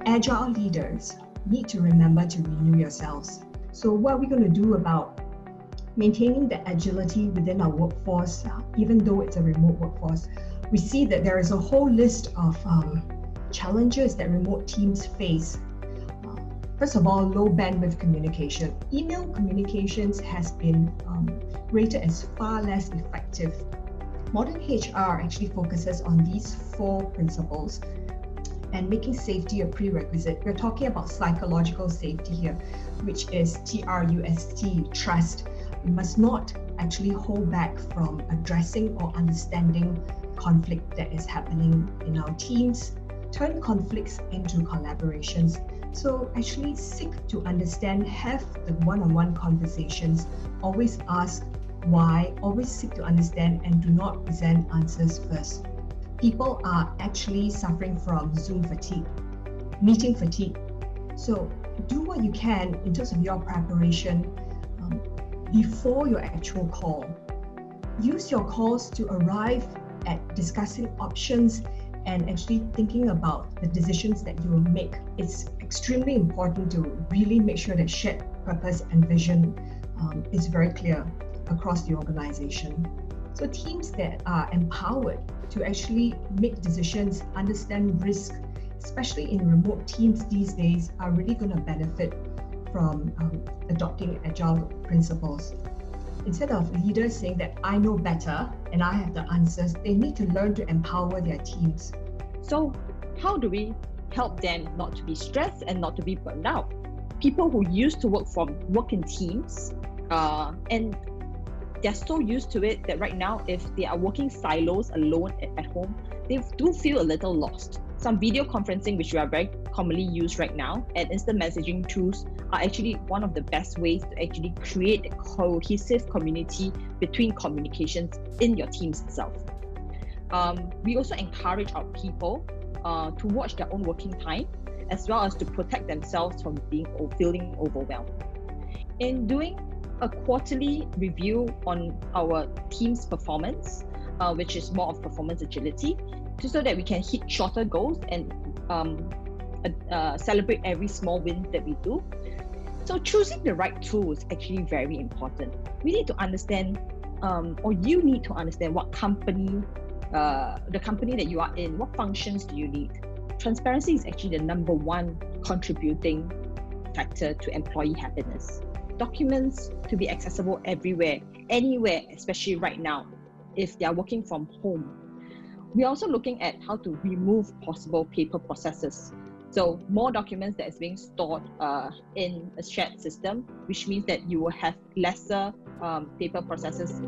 Agile leaders need to remember to renew yourselves. So what are we going to do about maintaining the agility within our workforce, even though it's a remote workforce? We see that there is a whole list of challenges that remote teams face. First of all, low bandwidth communication. Email communications has been rated as far less effective. Modern HR actually focuses on these 4 principles and making safety a prerequisite. We're talking about psychological safety here, which is TRUST, trust. We must not actually hold back from addressing or understanding conflict that is happening in our teams, turn conflicts into collaborations. So actually seek to understand, have the one-on-one conversations, always ask why, always seek to understand and do not present answers first. People are actually suffering from Zoom fatigue, meeting fatigue. So do what you can in terms of your preparation before your actual call. Use your calls to arrive at discussing options and actually thinking about the decisions that you will make. It's extremely important to really make sure that shared purpose and vision is very clear across the organization. So teams that are empowered to actually make decisions, understand risk, especially in remote teams these days, are really going to benefit from adopting Agile principles. Instead of leaders saying that I know better and I have the answers, they need to learn to empower their teams. So how do we help them not to be stressed and not to be burned out? People who used to work in teams and they're so used to it that right now, if they are working silos alone at home, they do feel a little lost. Some video conferencing, which are very commonly used right now, and instant messaging tools are actually one of the best ways to actually create a cohesive community between communications in your teams itself. We also encourage our people to watch their own working time, as well as to protect themselves from feeling overwhelmed. In doing a quarterly review on our team's performance, which is more of performance agility, so that we can hit shorter goals and celebrate every small win that we do. So choosing the right tool is actually very important. We need to understand, or you need to understand what company, the company that you are in, what functions do you need. Transparency is actually the number 1 contributing factor to employee happiness. Documents to be accessible everywhere, anywhere, especially right now, if they are working from home. We're also looking at how to remove possible paper processes. So more documents that is being stored in a shared system, which means that you will have lesser paper processes